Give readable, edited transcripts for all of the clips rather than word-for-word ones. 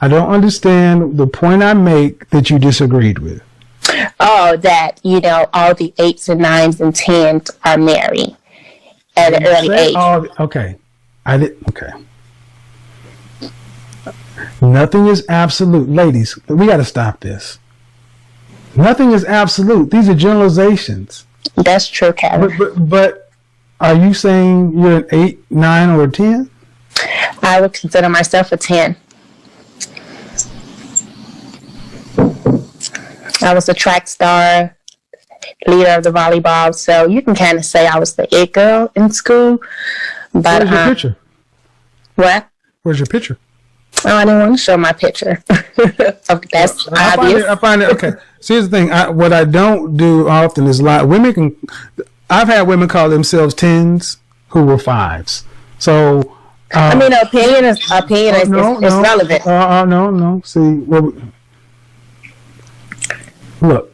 I don't understand the point I make that you disagreed with. Oh, that, all the 8s and 9s and 10s are married at an early age. Okay. Okay. Nothing is absolute. Ladies, we got to stop this. Nothing is absolute. These are generalizations. That's true, Kevin. But are you saying you're an 8, 9, or a 10? I would consider myself a 10. I was a track star, leader of the volleyball, so you can kind of say I was the it girl in school. But, where's your picture? What? Where's your picture? Oh, I didn't want to show my picture. That's obvious. I find it, okay. So here's the thing. What I don't do often is lie. I've had women call themselves 10s who were 5s. So, opinion is relevant. No. See, look.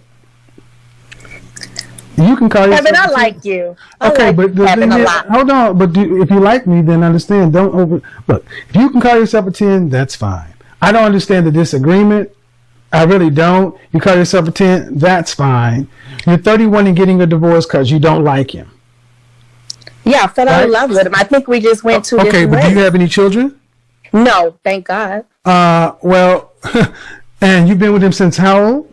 You can call yourself. Kevin, I like you. Okay, but the thing is, hold on. But if you like me, then understand. Look. If you can call yourself a 10, that's fine. I don't understand the disagreement. I really don't. You call yourself a 10, that's fine. You're 31 and getting a divorce because you don't like him. Yeah, I fell out of love with him. I think we just went to. Okay, but do you have any children? No, thank God. Well, and you've been with him since how old?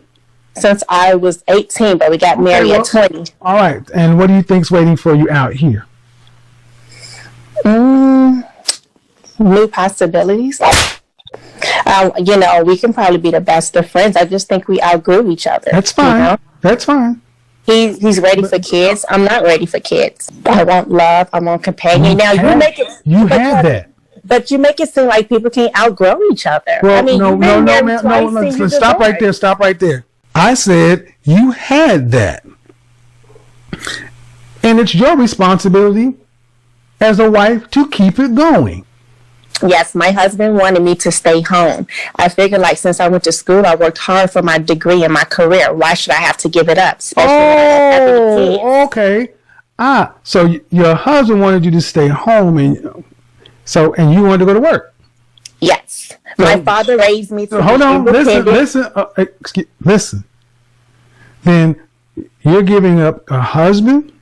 Since I was 18, but we got married at 20. All right. And what do you think's waiting for you out here? New possibilities. We can probably be the best of friends. I just think we outgrew each other. That's fine. That's fine. He's ready for kids. I'm not ready for kids. I want love. I want companion. You had that. But you make it seem like people can't outgrow each other. Well, no, ma'am. Stop right there. Stop right there. I said you had that. And it's your responsibility as a wife to keep it going. Yes, my husband wanted me to stay home. I figured since I went to school, I worked hard for my degree and my career. Why should I have to give it up? Okay. So your husband wanted you to stay home and you wanted to go to work. Yes. My father raised me to hold on, listen. Then you're giving up a husband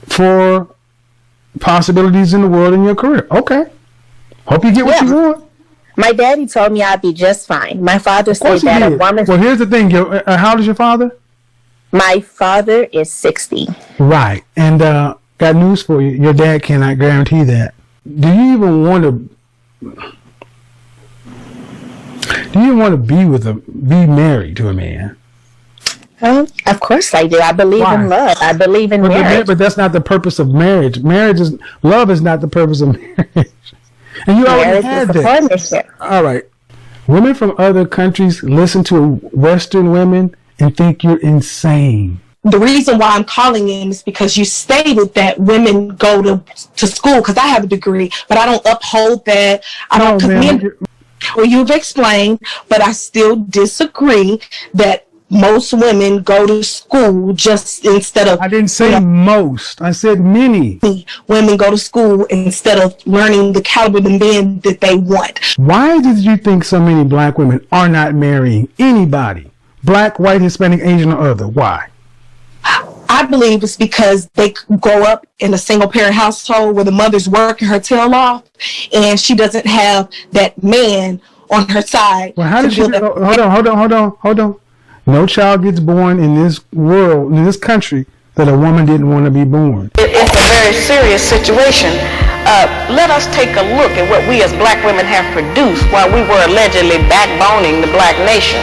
for possibilities in the world in your career. Okay. Hope you get what you want. My daddy told me I'd be just fine. My father said that a woman. Well, here's the thing. How old is your father? My father is 60. Right. And got news for you. Your dad cannot guarantee that. Do you even want to be married to a man? Of course I do. I believe in love. I believe in marriage. But that's not the purpose of marriage. Love is not the purpose of marriage. And you already had that. All right. Women from other countries listen to Western women and think you're insane. The reason why I'm calling in is because you stated that women go to school, because I have a degree, but I don't uphold that. Well, you've explained, but I still disagree that most women go to school just instead of... I didn't say most. I said many. Women go to school instead of learning the caliber of the men that they want. Why did you think so many black women are not marrying anybody? Black, white, Hispanic, Asian, or other. Why? I believe it's because they grow up in a single parent household where the mother's working her tail off and she doesn't have that man on her side. Well, how did she... Hold on. No child gets born in this world, in this country, that a woman didn't want to be born. It's a very serious situation. Let us take a look at what we as black women have produced while we were allegedly backboning the black nation.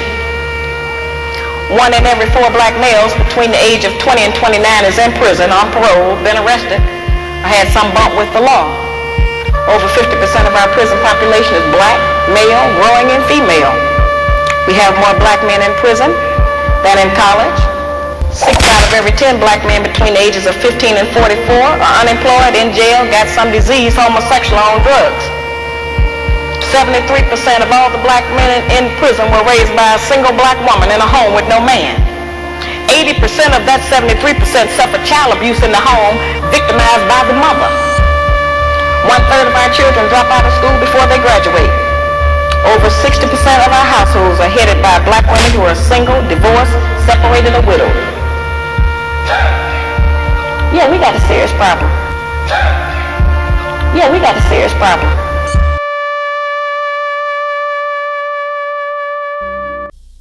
1 in every 4 black males between the age of 20 and 29 is in prison, on parole, been arrested, or had some bump with the law. Over 50% of our prison population is black, male, growing, and female. We have more black men in prison than in college. 6 out of every 10 black men between the ages of 15 and 44 are unemployed, in jail, got some disease, homosexual, on drugs. 73% of all the black men in prison were raised by a single black woman in a home with no man. 80% of that 73% suffer child abuse in the home, victimized by the mother. 1/3 of our children drop out of school before they graduate. Over 60% of our households are headed by black women who are single, divorced, separated, or widowed. Yeah, we got a serious problem. Yeah, we got a serious problem.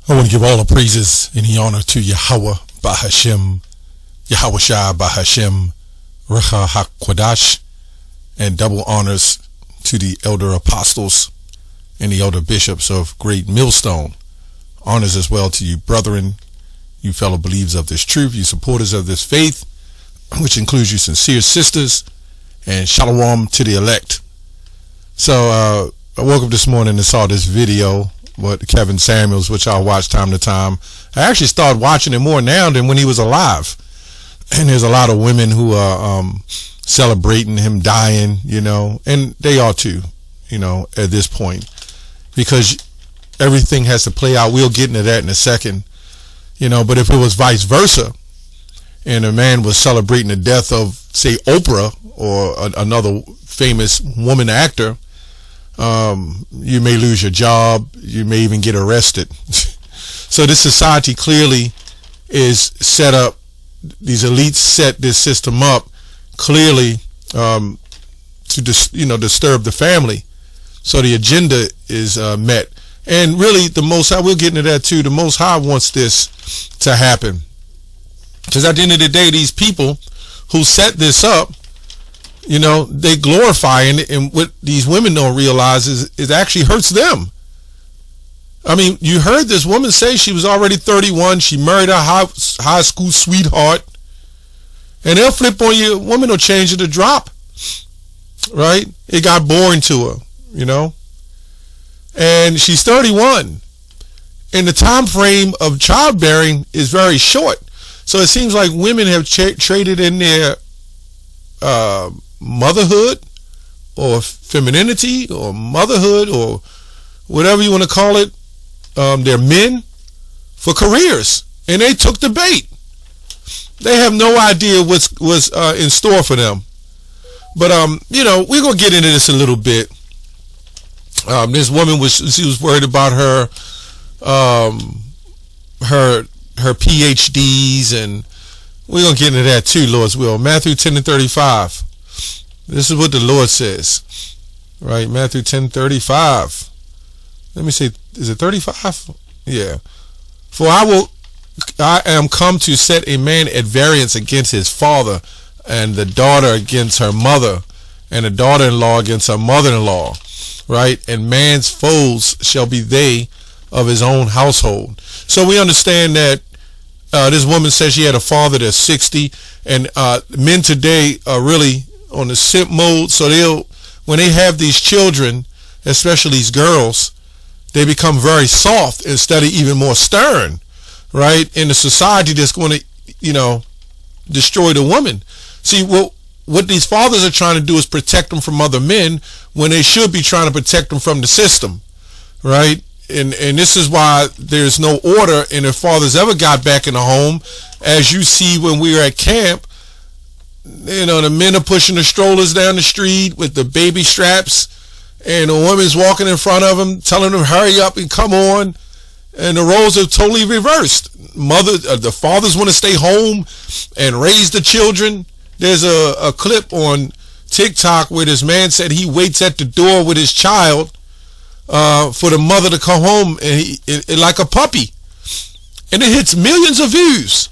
I want to give all the praises and the honor to Yahweh Bahashem, Yahweh Shai Bahashem, Recha HaKodash, and double honors to the elder apostles and the elder bishops of Great Millstone. Honors as well to you brethren, you fellow believers of this truth, you supporters of this faith, which includes you sincere sisters, and shalom to the elect. So I woke up this morning and saw this video with Kevin Samuels, which I watch time to time. I actually started watching it more now than when he was alive. And there's a lot of women who are celebrating him dying, and they are too, at this point, because everything has to play out. We'll get into that in a second, but if it was vice versa, and a man was celebrating the death of, say, Oprah or another famous woman actor, you may lose your job, you may even get arrested. So this society clearly is set up, these elites set this system up clearly to disturb the family. So the agenda is met. And really the Most High, we'll get into that too, the Most High wants this to happen. Because at the end of the day, these people who set this up, they glorifying it, and what these women don't realize is it actually hurts them. I mean, you heard this woman say she was already 31. She married her high school sweetheart. And they'll flip on you. Women will change it to drop. Right? It got boring to her, And she's 31. And the time frame of childbearing is very short. So it seems like women have traded in their motherhood or femininity or motherhood or whatever you want to call it, their men, for careers. And they took the bait. They have no idea what's in store for them. But, we're going to get into this a little bit. This woman she was worried about her PhDs, and we're going to get into that too, Lord's will. Matthew 10:35. This is what the Lord says, right? Matthew 10:35. Let me see, is it 35? Yeah. For I am come to set a man at variance against his father, and the daughter against her mother, and the daughter-in-law against her mother-in-law, right? And man's foes shall be they of his own household. So we understand that this woman says she had a father that's 60, and men today are really on the simp mode. So when they have these children, especially these girls, they become very soft instead of even more stern, right? In a society that's going to, destroy the woman. See, what these fathers are trying to do is protect them from other men when they should be trying to protect them from the system, right? And this is why there's no order. And if fathers ever got back in the home, as you see when we were at camp, the men are pushing the strollers down the street with the baby straps, and the woman's walking in front of them, telling them hurry up and come on. And the roles are totally reversed. The fathers want to stay home and raise the children. There's a clip on TikTok where this man said he waits at the door with his child for the mother to come home, and like a puppy, and it hits millions of views.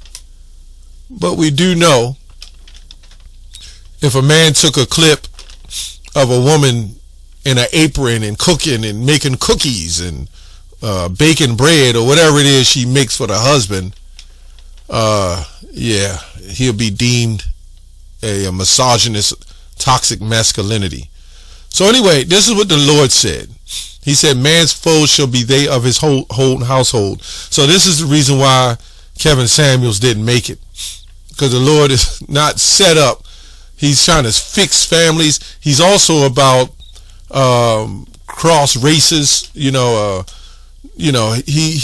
But we do know, if a man took a clip of a woman in an apron and cooking and making cookies and baking bread or whatever it is she makes for the husband, he'll be deemed a misogynist, toxic masculinity. So anyway, this is what the Lord said. He said, man's foes shall be they of his whole household. So this is the reason why Kevin Samuels didn't make it, because the Lord is not set up. He's trying to fix families. He's also about cross races. He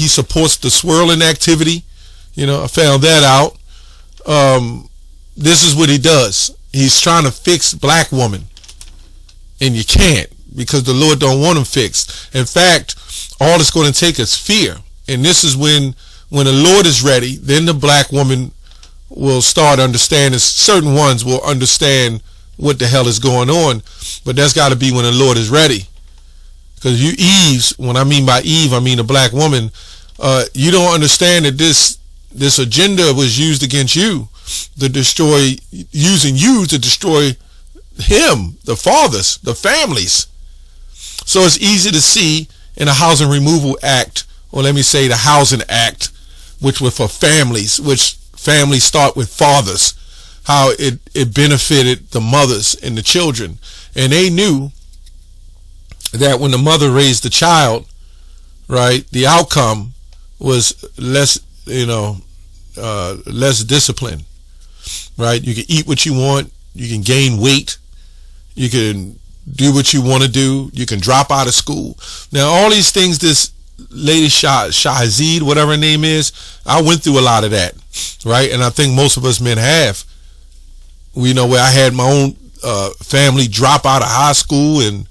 supports the swirling activity. I found that out. This is what he does. He's trying to fix black woman, and you can't. because the Lord don't want them fixed. In fact, all it's going to take is fear. And this is when the Lord is ready, then the black woman will start understanding. Certain ones will understand what the hell is going on, but that's got to be when the Lord is ready. Because you Eves, when I mean by Eve, I mean a black woman, you don't understand that this agenda was used against you to destroy, using you to destroy him, the fathers, the families. So it's easy to see in the Housing Removal Act, or let me say the Housing Act, which were for families, which families start with fathers, how it benefited the mothers and the children. And they knew that when the mother raised the child, right, the outcome was less, less discipline, right? You can eat what you want, you can gain weight, you can do what you want to do, you can drop out of school. Now, all these things, this lady Shahazid, whatever her name is, I went through a lot of that, right? And I think most of us men have. Where I had my own family drop out of high school, and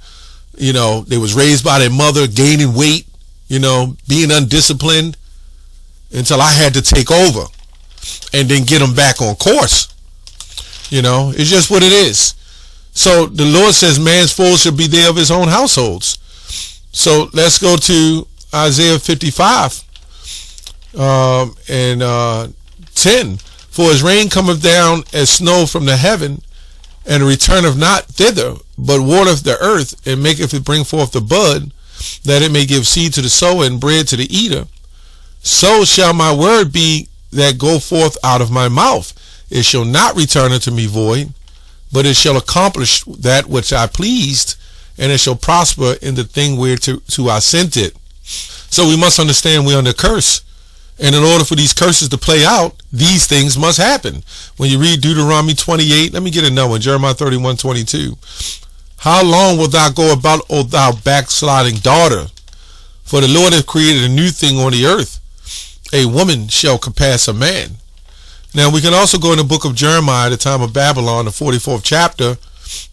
they was raised by their mother, gaining weight, being undisciplined, until I had to take over and then get them back on course. It's just what it is. So the Lord says man's foes shall be there of his own households. So let's go to Isaiah 55 and 10. For his rain cometh down as snow from the heaven, and returneth not thither, but watereth the earth, and maketh it bring forth the bud, that it may give seed to the sower and bread to the eater. So shall my word be that go forth out of my mouth. It shall not return unto me void, but it shall accomplish that which I pleased, and it shall prosper in the thing whereto I sent it. So we must understand we're under curse. And in order for these curses to play out, these things must happen. When you read Deuteronomy 28, let me get another one, Jeremiah 31:22. How long wilt thou go about, O thou backsliding daughter? For the Lord hath created a new thing on the earth. A woman shall compass a man. Now we can also go in the book of Jeremiah, the time of Babylon, the 44th chapter,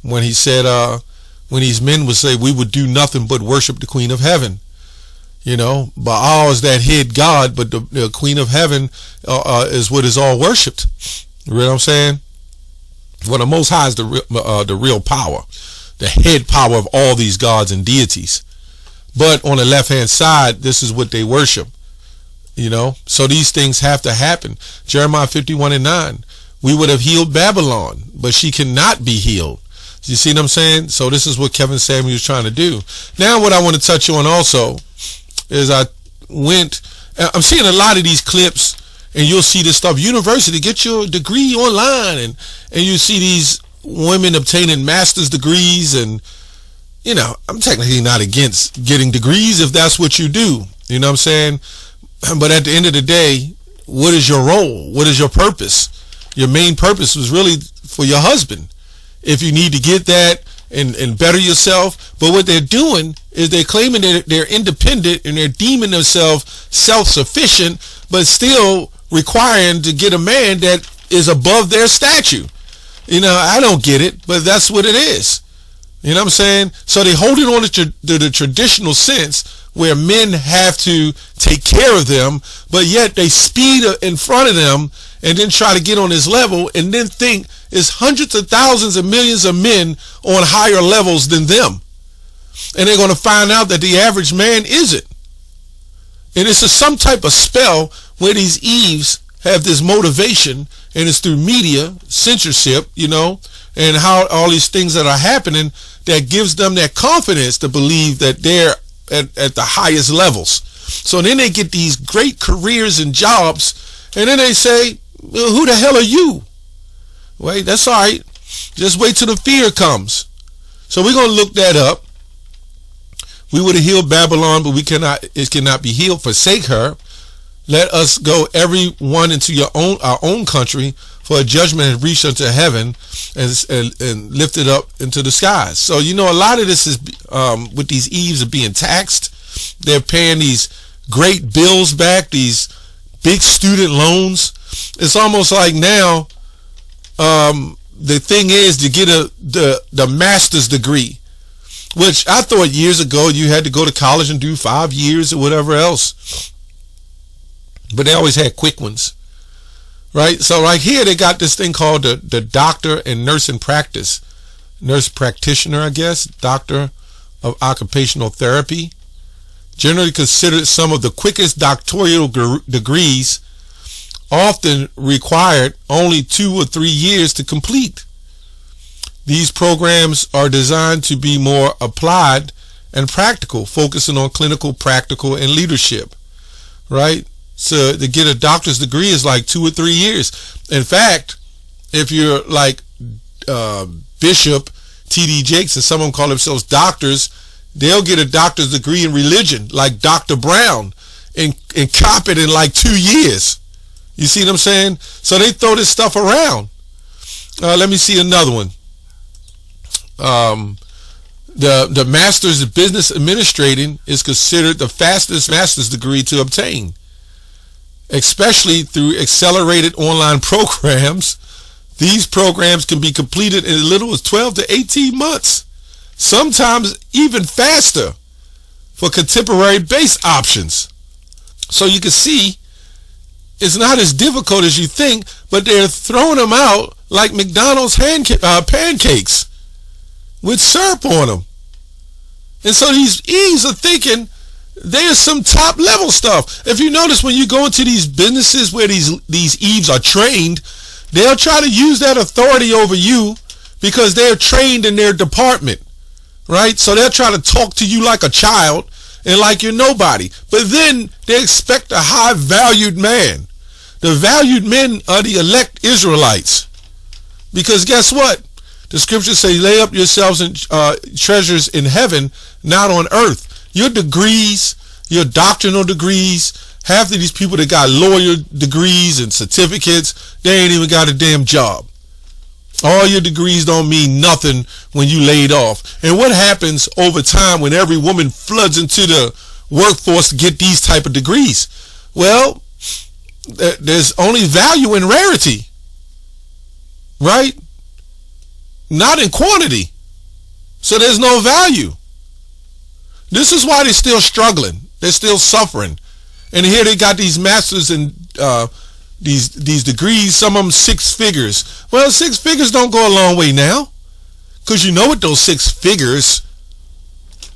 when he said, when these men would say, we would do nothing but worship the Queen of Heaven. Baal is that head God, but the Queen of Heaven is what is all worshipped. You know what I'm saying? Well, the Most High is the real power, the head power of all these gods and deities. But on the left-hand side, this is what they worship. So these things have to happen. Jeremiah 51:9. We would have healed Babylon, but she cannot be healed. You see what I'm saying? So this is what Kevin Samuel is trying to do. Now, what I want to touch on also is I'm seeing a lot of these clips, and you'll see this stuff. University, get your degree online, and you see these women obtaining master's degrees, and I'm technically not against getting degrees if that's what you do. You know what I'm saying? But at the end of the day, what is your role? What is your purpose? Your main purpose was really for your husband. If you need to get that and better yourself. But what they're doing is they're claiming that they're independent and they're deeming themselves self-sufficient, but still requiring to get a man that is above their stature. I don't get it, but that's what it is. You know what I'm saying? So they hold it on to the traditional sense where men have to take care of them, but yet they speed in front of them and then try to get on this level and then think it's hundreds of thousands and millions of men on higher levels than them. And they're going to find out that the average man isn't. And it's some type of spell where these Eves have this motivation, and it's through media, censorship, and how all these things that are happening that gives them that confidence to believe that they're at the highest levels. So then they get these great careers and jobs, and then they say, well, who the hell are you? Wait, that's all right. Just wait till the fear comes. So we're going to look that up. We would have healed Babylon, but it cannot be healed. Forsake her. Let us go every one into our own country, for a judgment has reached unto heaven and lifted up into the skies. So, a lot of this is with these Eves are being taxed. They're paying these great bills back, these big student loans. It's almost like now the thing is to get the master's degree which I thought years ago you had to go to college and do 5 years or whatever else. But they always had quick ones, right? So right here they got this thing called the doctor and nurse in practice, nurse practitioner, I guess, doctor of occupational therapy, generally considered some of the quickest doctoral degrees, often required only 2 or 3 years to complete. These programs are designed to be more applied and practical, focusing on clinical, practical, and leadership, right? So to get a doctor's degree is like 2 or 3 years. In fact, if you're like Bishop T.D. Jakes, and some of them call themselves doctors, they'll get a doctor's degree in religion, like Dr. Brown, and cop it in like 2 years. You see what I'm saying? So they throw this stuff around. Let me see another one. The Master's of Business Administrating is considered the fastest master's degree to obtain, especially through accelerated online programs. These programs can be completed in as little as 12 to 18 months, sometimes even faster for contemporary base options. So you can see it's not as difficult as you think, but they're throwing them out like McDonald's pancakes with syrup on them. And so these Eves are thinking there's some top level stuff. If you notice, when you go into these businesses where these Eves are trained, they'll try to use that authority over you because they're trained in their department, right? So they'll try to talk to you like a child and like you're nobody. But then they expect a high valued man. The valued men are the elect Israelites. Because guess what? The scriptures say, lay up yourselves in treasures in heaven, not on earth. Your degrees, your doctrinal degrees, half of these people that got lawyer degrees and certificates, they ain't even got a damn job. All your degrees don't mean nothing when you laid off. And what happens over time when every woman floods into the workforce to get these type of degrees? Well, there's only value in rarity, right? Not in quantity. So there's no value. This is why they're still struggling. They're still suffering. And here they got these masters and these degrees, some of them 6 figures. Well, 6 figures don't go a long way now. Because you know what those 6 figures,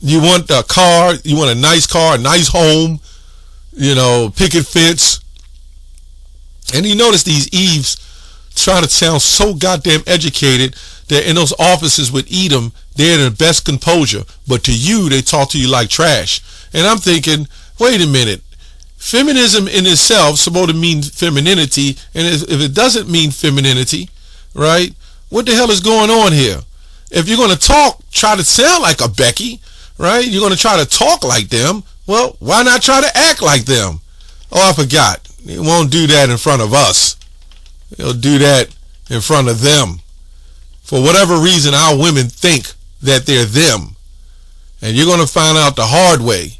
you want a car, you want a nice car, a nice home, you know, picket fence. And you notice these Eves try to sound so goddamn educated that in those offices with Edom, they're in the best composure. But to you, they talk to you like trash. And I'm thinking, wait a minute. Feminism in itself is supposed to mean femininity. And if it doesn't mean femininity, right, what the hell is going on here? If you're going to talk, try to sound like a Becky, right? You're going to try to talk like them. Well, why not try to act like them? Oh, I forgot. He won't do that in front of us. He'll do that in front of them. For whatever reason, our women think that they're them. And you're going to find out the hard way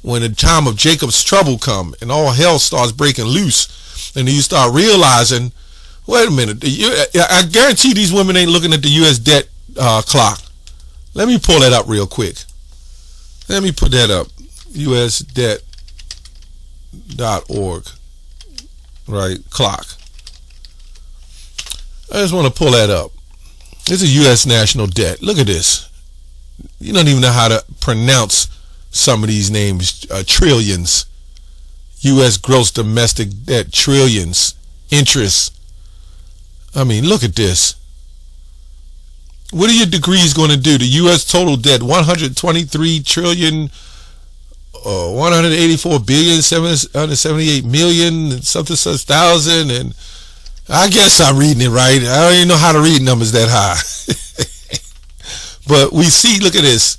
when the time of Jacob's trouble come and all hell starts breaking loose. And you start realizing, wait a minute, I guarantee these women ain't looking at the U.S. debt clock. Let me pull that up real quick. Let me put that up. USdebt.org. Right, clock. I just want to pull that up. This is U.S. national debt. Look at this. You don't even know how to pronounce some of these names. Trillions. U.S. gross domestic debt. Trillions. Interest. I mean, look at this. What are your degrees going to do? The U.S. total debt, 123 trillion, 184 billion, 778 million, something such thousand, and I guess I'm reading it right. I don't even know how to read numbers that high. But we see, look at this.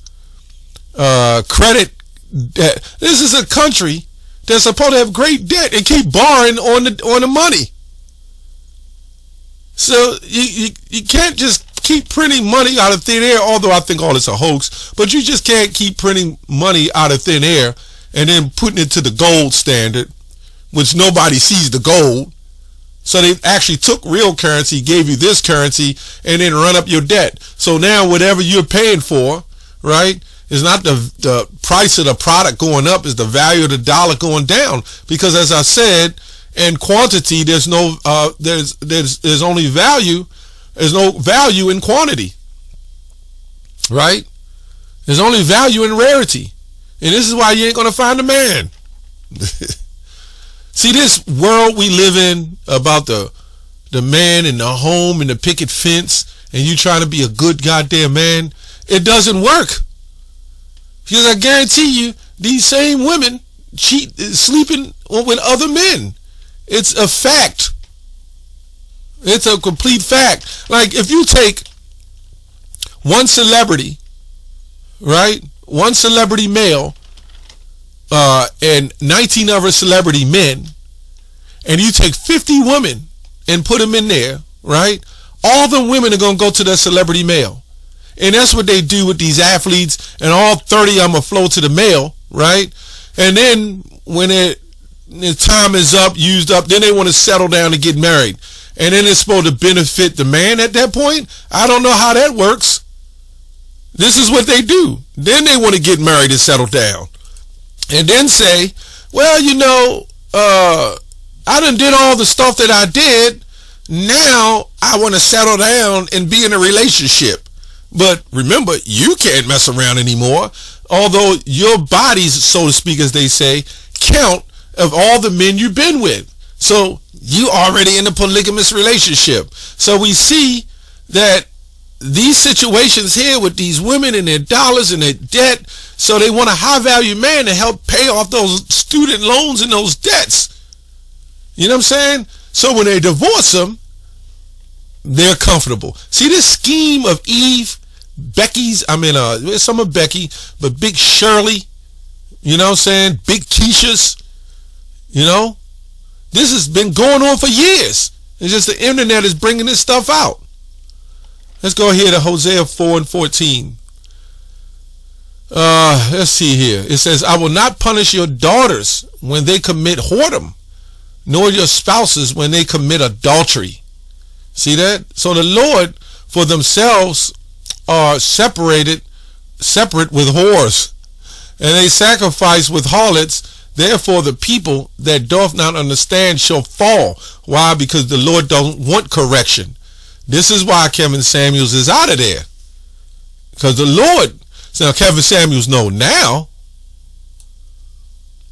Credit debt. This is a country that's supposed to have great debt and keep borrowing on the money. So you can't just keep printing money out of thin air, although I think all this a hoax, but you just can't keep printing money out of thin air and then putting it to the gold standard, which nobody sees the gold. So they actually took real currency, gave you this currency, and then run up your debt. So now whatever you're paying for, right? It's not the price of the product going up, it's the value of the dollar going down. Because as I said, in quantity, there's no there's only value. There's no value in quantity, right? There's only value in rarity, and this is why you ain't gonna find a man. See, this world we live in about the man in the home and the picket fence, and you trying to be a good goddamn man, it doesn't work. Because I guarantee you, these same women sleeping with other men. It's a fact. It's a complete fact. Like, if you take one celebrity, right? One celebrity male and 19 other celebrity men, and you take 50 women and put them in there, right? All the women are going to go to the celebrity male. And that's what they do with these athletes, and all 30 of them will flow to the male, right? And then when the time is up, used up, then they want to settle down and get married. And then it's supposed to benefit the man at that point? I don't know how that works. This is what they do. Then they want to get married and settle down. And then say, well, you know, I done did all the stuff that I did. Now I want to settle down and be in a relationship. But remember, you can't mess around anymore. Although your bodies, so to speak, as they say, count of all the men you've been with. So you already in a polygamous relationship. So we see that these situations here with these women and their dollars and their debt, so they want a high value man to help pay off those student loans and those debts. You know what I'm saying? So when they divorce them, they're comfortable. See this scheme of Eve, some of Becky, but Big Shirley, you know what I'm saying? Big Keisha's, you know? This has been going on for years. It's just the internet is bringing this stuff out. Let's go here to Hosea 4:14. Let's see here. It says, I will not punish your daughters when they commit whoredom, nor your spouses when they commit adultery. See that? So the Lord for themselves are separate with whores, and they sacrifice with harlots. Therefore the people that doth not understand shall fall. Why? Because the Lord don't want correction. This is why Kevin Samuels is out of there. Because the Lord, so Kevin Samuels know now,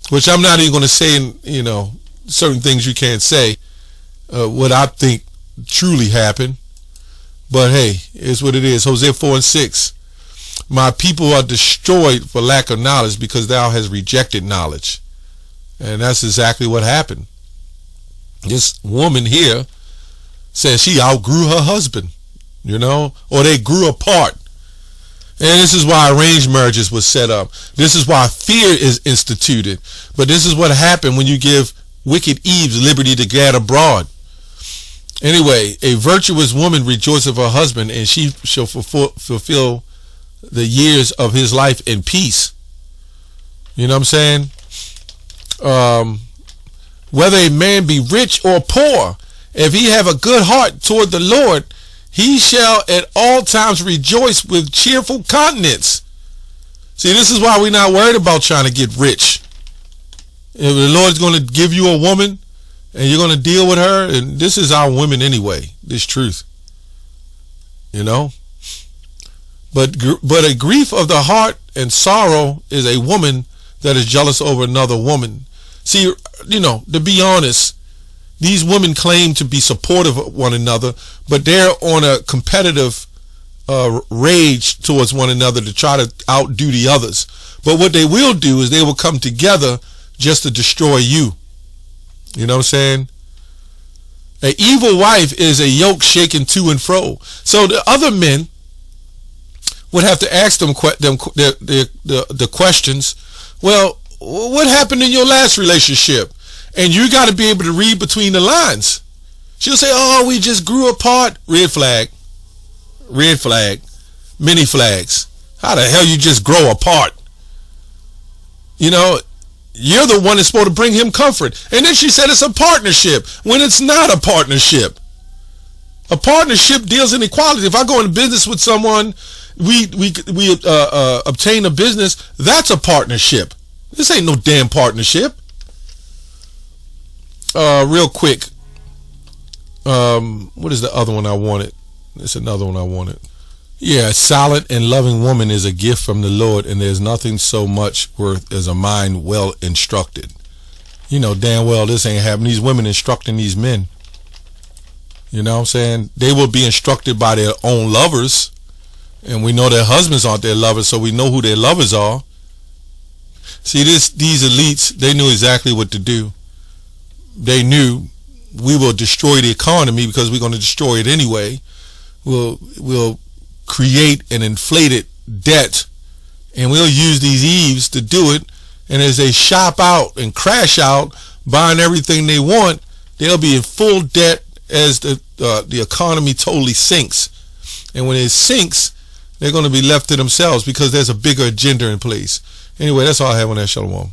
which I'm not even going to say, you know, certain things you can't say, what I think truly happened. But hey, it's what it is. Hosea 4:6. My people are destroyed for lack of knowledge, because thou hast rejected knowledge. And that's exactly what happened. This woman here says she outgrew her husband, you know, or they grew apart. And this is why arranged marriages was set up. This is why fear is instituted. But this is what happened when you give wicked Eve liberty to gad abroad. Anyway, a virtuous woman rejoiceth her husband, and she shall fulfill the years of his life in peace. You know what I'm saying? Whether a man be rich or poor, if he have a good heart toward the Lord, he shall at all times rejoice with cheerful countenance. See, this is why we're not worried about trying to get rich. If the Lord's going to give you a woman and you're going to deal with her, and this is our women anyway, this truth, you know. But a grief of the heart and sorrow is a woman that is jealous over another woman. See, you know, to be honest, these women claim to be supportive of one another, but they're on a competitive rage towards one another to try to outdo the others. But what they will do is they will come together just to destroy you. You know what I'm saying? An evil wife is a yoke shaken to and fro. So the other men would have to ask them the questions. Well, what happened in your last relationship? And you got to be able to read between the lines. She'll say, oh, we just grew apart. Red flag. Red flag. Many flags. How the hell you just grow apart? You know, you're the one that's supposed to bring him comfort. And then she said it's a partnership, when it's not a partnership. A partnership deals in equality. If I go into business with someone, we obtain a business, that's a partnership. This ain't no damn partnership. Real quick, what is the other one I wanted? There's another one I wanted. Yeah, a solid and loving woman is a gift from the Lord, and there's nothing so much worth as a mind well instructed. You know damn well this ain't happening. These women instructing these men. You know what I'm saying? They will be instructed by their own lovers, and we know their husbands aren't their lovers, so we know who their lovers are. See, these elites, they knew exactly what to do. They knew we will destroy the economy because we're going to destroy it anyway. We'll create an inflated debt, and we'll use these Eves to do it. And as they shop out and crash out, buying everything they want, they'll be in full debt as the economy totally sinks. And when it sinks, they're going to be left to themselves because there's a bigger agenda in place. Anyway, that's all I have on that. Shalom.